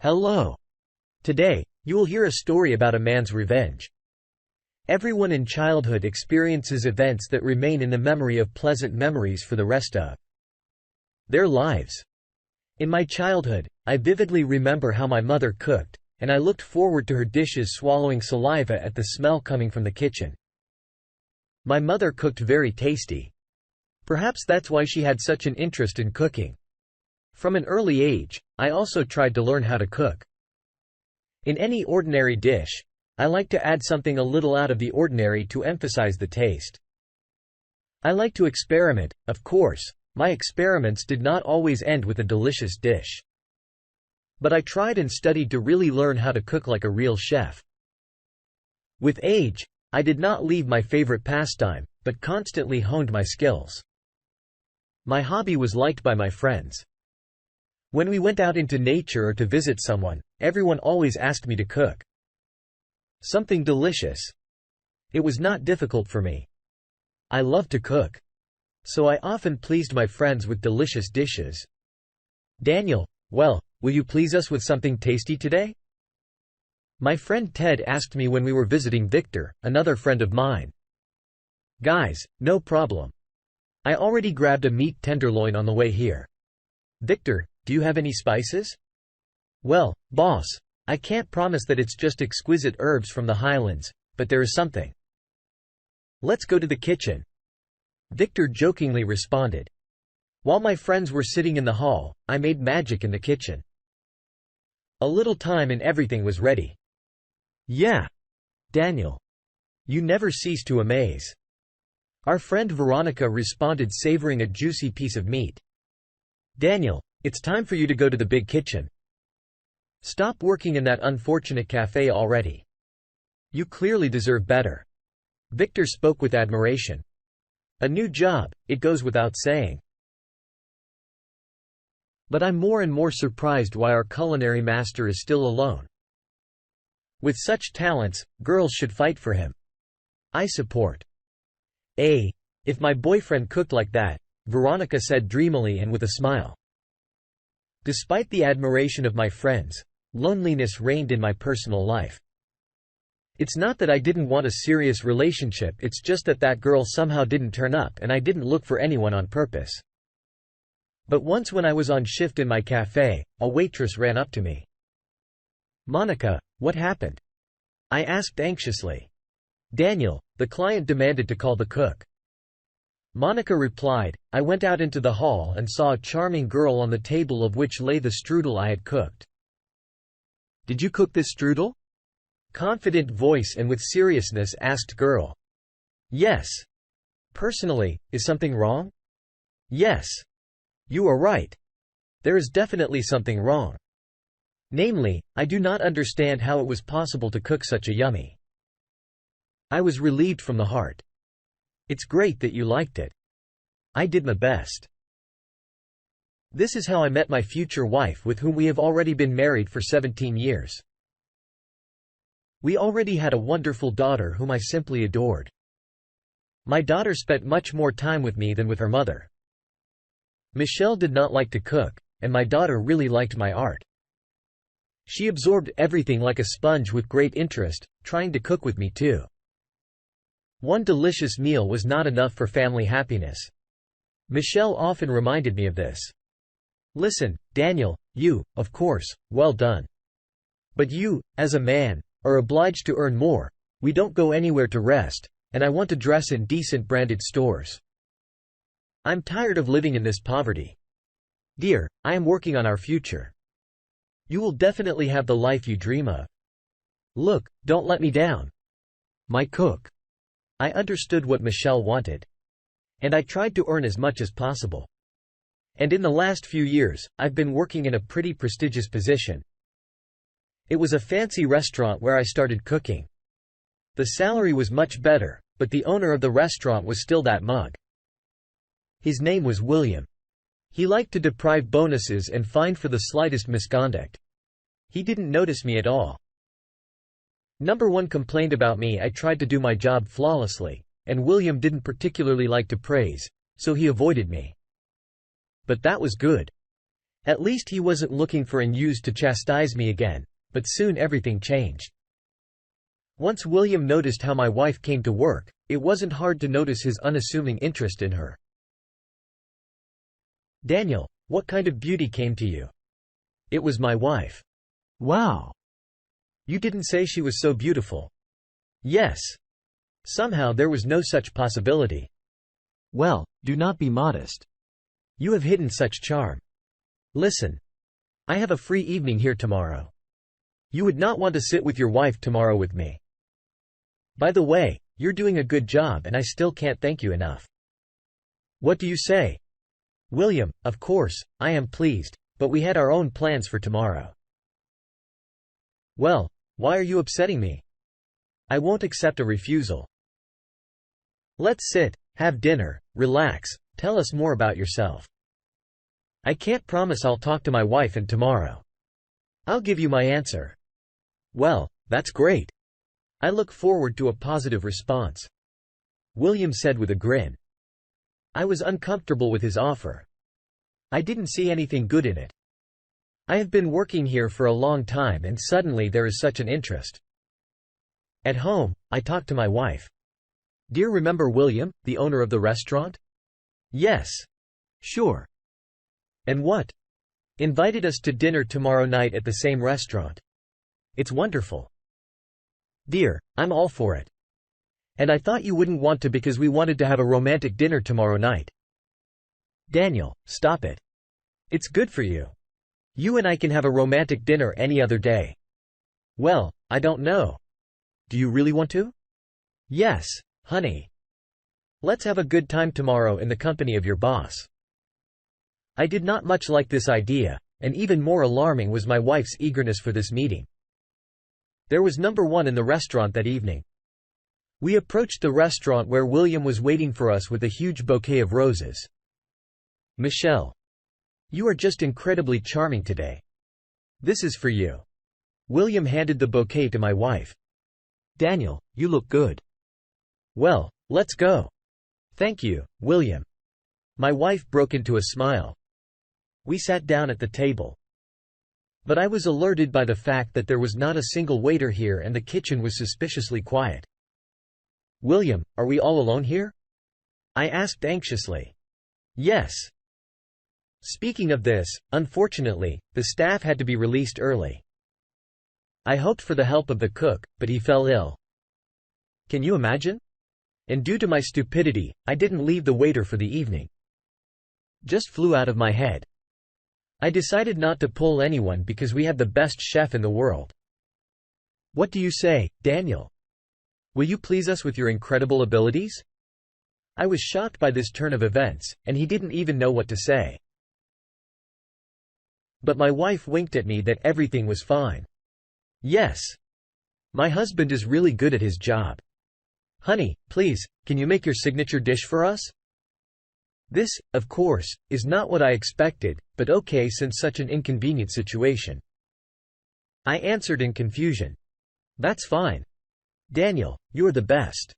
Hello. Today, you will hear a story about a man's revenge. Everyone in childhood experiences events that remain in the memory of pleasant memories for the rest of their lives. In my childhood, I vividly remember how my mother cooked, and I looked forward to her dishes swallowing saliva at the smell coming from the kitchen. My mother cooked very tasty. Perhaps that's why she had such an interest in cooking. From an early age, I also tried to learn how to cook. In any ordinary dish, I like to add something a little out of the ordinary to emphasize the taste. I like to experiment. Of course, my experiments did not always end with a delicious dish. But I tried and studied to really learn how to cook like a real chef. With age, I did not leave my favorite pastime, but constantly honed my skills. My hobby was liked by my friends. When we went out into nature or to visit someone, everyone always asked me to cook something delicious. It was not difficult for me. I loved to cook. So I often pleased my friends with delicious dishes. Daniel, well, will you please us with something tasty today? My friend Ted asked me when we were visiting Victor, another friend of mine. Guys, no problem. I already grabbed a meat tenderloin on the way here. Victor, do you have any spices? Well, boss, I can't promise that it's just exquisite herbs from the highlands, but there is something. Let's go to the kitchen. Victor jokingly responded. While my friends were sitting in the hall, I made magic in the kitchen. A little time and everything was ready. Yeah. Daniel. You never cease to amaze. Our friend Veronica responded, savoring a juicy piece of meat. Daniel, it's time for you to go to the big kitchen. Stop working in that unfortunate cafe already. You clearly deserve better. Victor spoke with admiration. A new job, it goes without saying. But I'm more and more surprised why our culinary master is still alone. With such talents, girls should fight for him. I support. If my boyfriend cooked like that, Veronica said dreamily and with a smile. Despite the admiration of my friends, loneliness reigned in my personal life. It's not that I didn't want a serious relationship, it's just that girl somehow didn't turn up and I didn't look for anyone on purpose. But once when I was on shift in my cafe, a waitress ran up to me. Monica, what happened? I asked anxiously. Daniel, the client demanded to call the cook. Monica replied, I went out into the hall and saw a charming girl on the table of which lay the strudel I had cooked. Did you cook this strudel? Confident voice and with seriousness asked girl. Yes. Personally, is something wrong? Yes. You are right. There is definitely something wrong. Namely, I do not understand how it was possible to cook such a yummy. I was relieved from the heart. It's great that you liked it. I did my best. This is how I met my future wife, with whom we have already been married for 17 years. We already had a wonderful daughter whom I simply adored. My daughter spent much more time with me than with her mother. Michelle did not like to cook, and my daughter really liked my art. She absorbed everything like a sponge with great interest, trying to cook with me too. One delicious meal was not enough for family happiness. Michelle often reminded me of this. Listen, Daniel, you, of course, well done. But you, as a man, are obliged to earn more, we don't go anywhere to rest, and I want to dress in decent branded stores. I'm tired of living in this poverty. Dear, I am working on our future. You will definitely have the life you dream of. Look, don't let me down. My cook. I understood what Michelle wanted. And I tried to earn as much as possible. And in the last few years, I've been working in a pretty prestigious position. It was a fancy restaurant where I started cooking. The salary was much better, but the owner of the restaurant was still that mug. His name was William. He liked to deprive bonuses and fine for the slightest misconduct. He didn't notice me at all. Number one complained about me: I tried to do my job flawlessly, and William didn't particularly like to praise, so he avoided me. But that was good. At least he wasn't looking for an use to chastise me again, but soon everything changed. Once William noticed how my wife came to work, it wasn't hard to notice his unassuming interest in her. "Daniel, what kind of beauty came to you?" "It was my wife." Wow. "You didn't say she was so beautiful." "Yes. Somehow there was no such possibility." Well, do not be modest. "You have hidden such charm. Listen. I have a free evening here tomorrow. You would not want to sit with your wife tomorrow with me. By the way, you're doing a good job and I still can't thank you enough." "What do you say?" "William, of course, I am pleased, but we had our own plans for tomorrow." "Well, why are you upsetting me?" "I won't accept a refusal." "Let's sit, have dinner, relax, tell us more about yourself." "I can't promise I'll talk to my wife and tomorrow. I'll give you my answer." "Well, that's great. I look forward to a positive response," William said with a grin. I was uncomfortable with his offer. I didn't see anything good in it. I have been working here for a long time and suddenly there is such an interest. At home, I talked to my wife. "Do you remember William, the owner of the restaurant?" "Yes." Sure. "And what?" "Invited us to dinner tomorrow night at the same restaurant. It's wonderful." "Dear, I'm all for it. And I thought you wouldn't want to because we wanted to have a romantic dinner tomorrow night." "Daniel, stop it. It's good for you. You and I can have a romantic dinner any other day." "Well, I don't know. Do you really want to?" "Yes, honey. Let's have a good time tomorrow in the company of your boss." I did not much like this idea, and even more alarming was my wife's eagerness for this meeting. There was number one in the restaurant that evening. We approached the restaurant where William was waiting for us with a huge bouquet of roses. "Michelle. You are just incredibly charming today. This is for you." William handed the bouquet to my wife. "Daniel, you look good." "Well, let's go." "Thank you, William." My wife broke into a smile. We sat down at the table. But I was alerted by the fact that there was not a single waiter here and the kitchen was suspiciously quiet. "William, are we all alone here?" I asked anxiously. "Yes." Speaking of this, unfortunately, the staff had to be released early. I hoped for the help of the cook, but he fell ill. Can you imagine? And due to my stupidity, I didn't leave the waiter for the evening. Just flew out of my head. I decided not to pull anyone because we had the best chef in the world. What do you say, Daniel? Will you please us with your incredible abilities? I was shocked by this turn of events, and he didn't even know what to say. But my wife winked at me that everything was fine. Yes. My husband is really good at his job. Honey, please, can you make your signature dish for us? This, of course, is not what I expected, but okay since such an inconvenient situation. I answered in confusion. That's fine. Daniel, you are the best.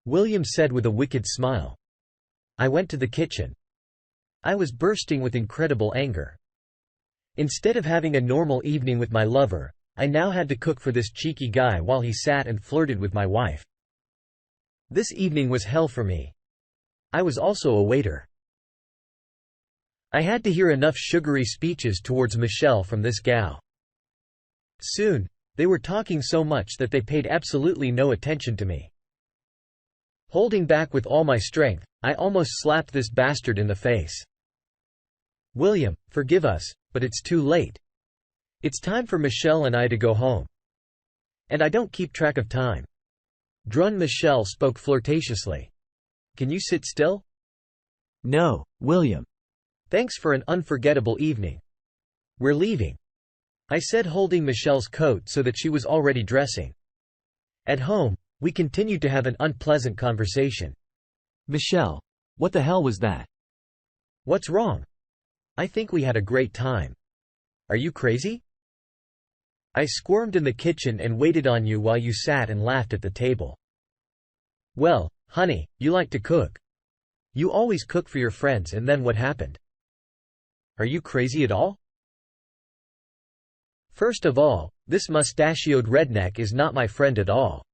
William said with a wicked smile. I went to the kitchen. I was bursting with incredible anger. Instead of having a normal evening with my lover, I now had to cook for this cheeky guy while he sat and flirted with my wife. This evening was hell for me. I was also a waiter. I had to hear enough sugary speeches towards Michelle from this gal. Soon, they were talking so much that they paid absolutely no attention to me. Holding back with all my strength, I almost slapped this bastard in the face. William, forgive us, but it's too late. It's time for Michelle and I to go home. And I don't keep track of time. Drun Michelle spoke flirtatiously. Can you sit still? No, William. Thanks for an unforgettable evening. We're leaving, I said, holding Michelle's coat so that she was already dressing. At home, we continued to have an unpleasant conversation. Michelle, what the hell was that? What's wrong? I think we had a great time. Are you crazy? I squirmed in the kitchen and waited on you while you sat and laughed at the table. Well, honey, you like to cook. You always cook for your friends, and then what happened? Are you crazy at all? First of all, this mustachioed redneck is not my friend at all.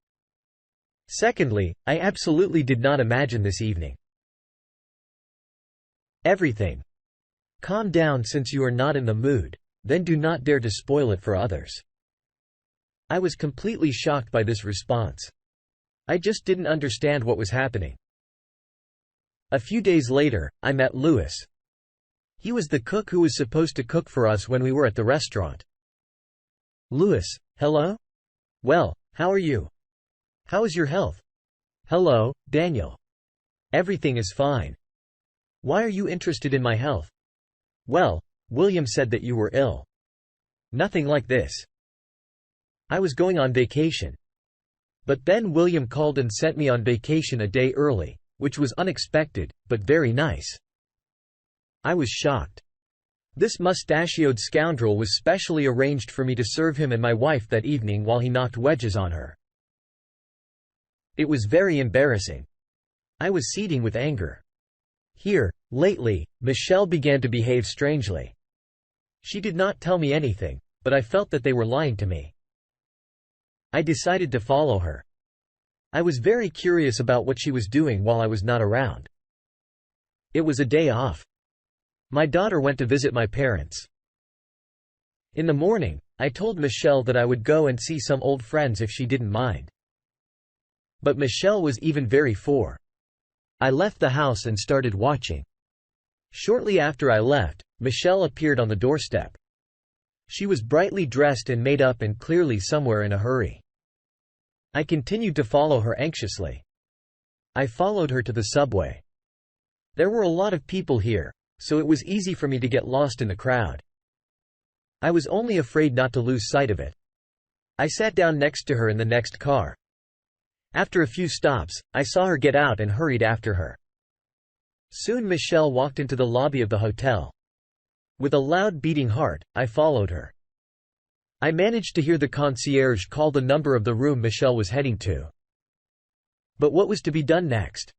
Secondly, I absolutely did not imagine this evening. Everything. Calm down since you are not in the mood, then do not dare to spoil it for others. I was completely shocked by this response. I just didn't understand what was happening. A few days later, I met Louis. He was the cook who was supposed to cook for us when we were at the restaurant. Louis, hello? Well, how are you? How is your health? Hello, Daniel. Everything is fine. Why are you interested in my health? Well, William said that you were ill. Nothing like this. I was going on vacation. But then William called and sent me on vacation a day early, which was unexpected, but very nice. I was shocked. This mustachioed scoundrel was specially arranged for me to serve him and my wife that evening while he knocked wedges on her. It was very embarrassing. I was seething with anger. Here, lately, Michelle began to behave strangely. She did not tell me anything, but I felt that they were lying to me. I decided to follow her. I was very curious about what she was doing while I was not around. It was a day off. My daughter went to visit my parents. In the morning, I told Michelle that I would go and see some old friends if she didn't mind. But Michelle was even very for. I left the house and started watching. Shortly after I left, Michelle appeared on the doorstep. She was brightly dressed and made up and clearly somewhere in a hurry. I continued to follow her anxiously. I followed her to the subway. There were a lot of people here, so it was easy for me to get lost in the crowd. I was only afraid not to lose sight of it. I sat down next to her in the next car. After a few stops, I saw her get out and hurried after her. Soon Michelle walked into the lobby of the hotel. With a loud beating heart, I followed her. I managed to hear the concierge call the number of the room Michelle was heading to. But what was to be done next?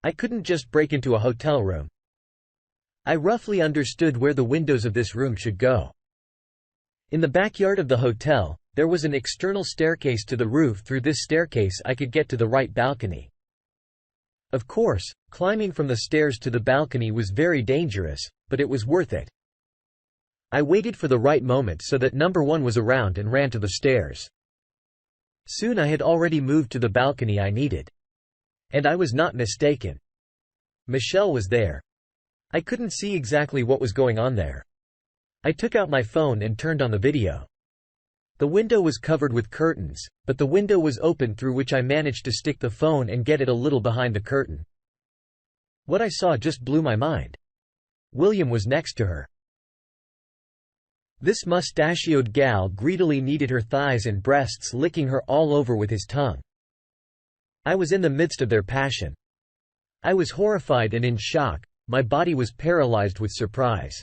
I couldn't just break into a hotel room. I roughly understood where the windows of this room should go. In the backyard of the hotel, there was an external staircase to the roof. Through this staircase I could get to the right balcony. Of course, climbing from the stairs to the balcony was very dangerous, but it was worth it. I waited for the right moment so that number 1 was around and ran to the stairs. Soon I had already moved to the balcony I needed. And I was not mistaken. Michelle was there. I couldn't see exactly what was going on there. I took out my phone and turned on the video. The window was covered with curtains, but the window was open through which I managed to stick the phone and get it a little behind the curtain. What I saw just blew my mind. William was next to her. This mustachioed gal greedily kneaded her thighs and breasts, licking her all over with his tongue. I was in the midst of their passion. I was horrified and in shock, my body was paralyzed with surprise.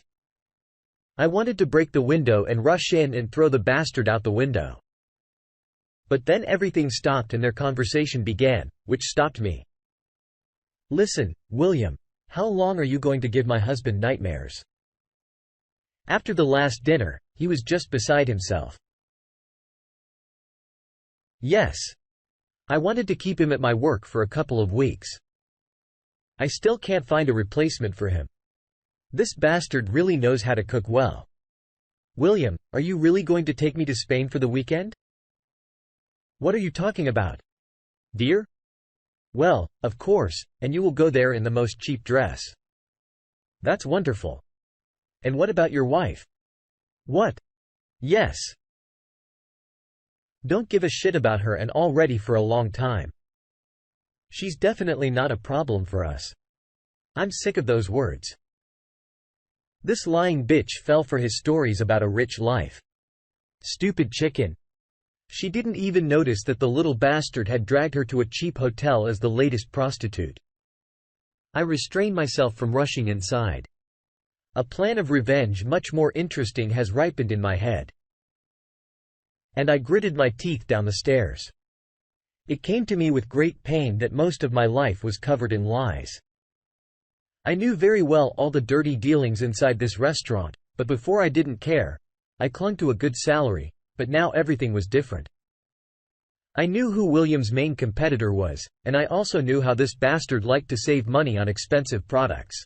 I wanted to break the window and rush in and throw the bastard out the window. But then everything stopped and their conversation began, which stopped me. Listen, William, how long are you going to give my husband nightmares? After the last dinner, he was just beside himself. Yes. I wanted to keep him at my work for a couple of weeks. I still can't find a replacement for him. This bastard really knows how to cook well. William, are you really going to take me to Spain for the weekend? What are you talking about? Dear? Well, of course, and you will go there in the most cheap dress. That's wonderful. And what about your wife? What? Yes. Don't give a shit about her and all ready for a long time. She's definitely not a problem for us. I'm sick of those words. This lying bitch fell for his stories about a rich life. Stupid chicken. She didn't even notice that the little bastard had dragged her to a cheap hotel as the latest prostitute. I restrained myself from rushing inside. A plan of revenge much more interesting has ripened in my head. And I gritted my teeth down the stairs. It came to me with great pain that most of my life was covered in lies. I knew very well all the dirty dealings inside this restaurant, but before I didn't care. I clung to a good salary, but now everything was different. I knew who William's main competitor was, and I also knew how this bastard liked to save money on expensive products.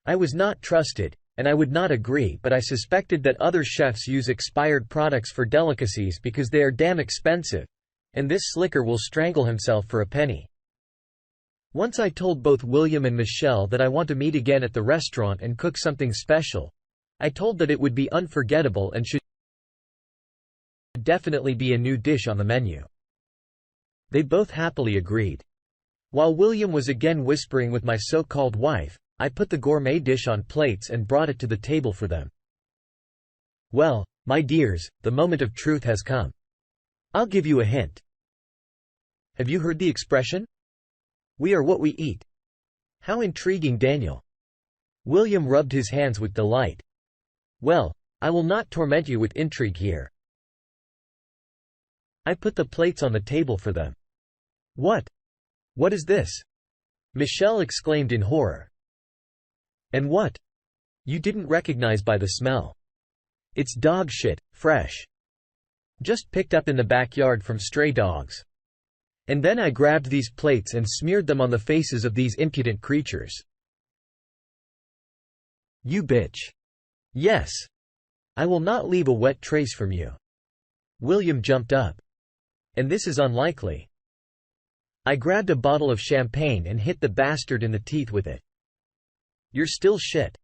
I was not trusted, and I would not agree, but I suspected that other chefs use expired products for delicacies because they are damn expensive, and this slicker will strangle himself for a penny. Once I told both William and Michelle that I want to meet again at the restaurant and cook something special. I told that it would be unforgettable and should definitely be a new dish on the menu. They both happily agreed. While William was again whispering with my so-called wife, I put the gourmet dish on plates and brought it to the table for them. Well, my dears, the moment of truth has come. I'll give you a hint. Have you heard the expression? We are what we eat. How intriguing, Daniel. William rubbed his hands with delight. Well, I will not torment you with intrigue here. I put the plates on the table for them. What? What is this? Michelle exclaimed in horror. And what? You didn't recognize by the smell. It's dog shit, fresh. Just picked up in the backyard from stray dogs. And then I grabbed these plates and smeared them on the faces of these impudent creatures. You bitch. Yes. I will not leave a wet trace from you. William jumped up. And this is unlikely. I grabbed a bottle of champagne and hit the bastard in the teeth with it. You're still shit.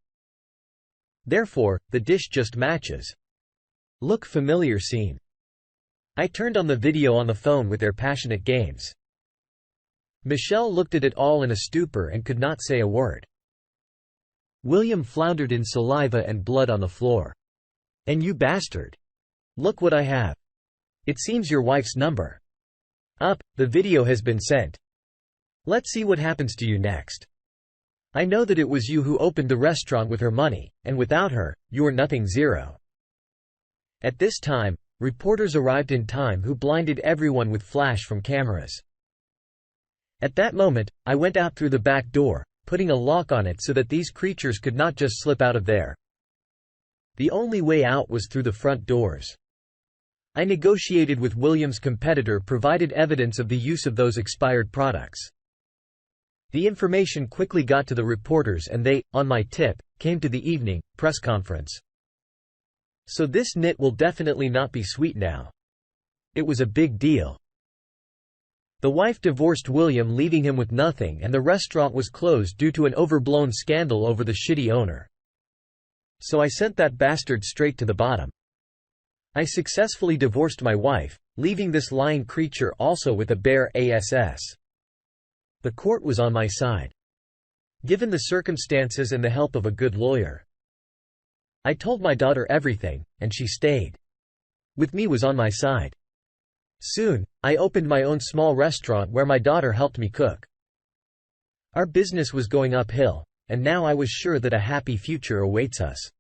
Therefore, the dish just matches. Look, familiar scene. I turned on the video on the phone with their passionate games. Michelle looked at it all in a stupor and could not say a word. William floundered in saliva and blood on the floor. And you bastard! Look what I have. It seems your wife's number. Up, the video has been sent. Let's see what happens to you next. I know that it was you who opened the restaurant with her money, and without her, you are nothing, zero. At this time, reporters arrived in time who blinded everyone with flash from cameras. At that moment, I went out through the back door, putting a lock on it so that these creatures could not just slip out of there. The only way out was through the front doors. I negotiated with William's competitor, provided evidence of the use of those expired products. The information quickly got to the reporters and they, on my tip, came to the evening press conference. So this nit will definitely not be sweet now. It was a big deal. The wife divorced William, leaving him with nothing, and the restaurant was closed due to an overblown scandal over the shitty owner. So I sent that bastard straight to the bottom. I successfully divorced my wife, leaving this lying creature also with a bare ass. The court was on my side. Given the circumstances and the help of a good lawyer. I told my daughter everything, and she stayed. With me, was on my side. Soon, I opened my own small restaurant where my daughter helped me cook. Our business was going uphill, and now I was sure that a happy future awaits us.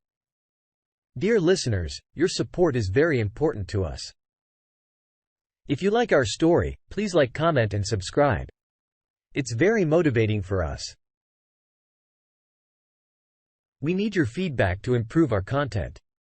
Dear listeners, your support is very important to us. If you like our story, please like, comment, and subscribe. It's very motivating for us. We need your feedback to improve our content.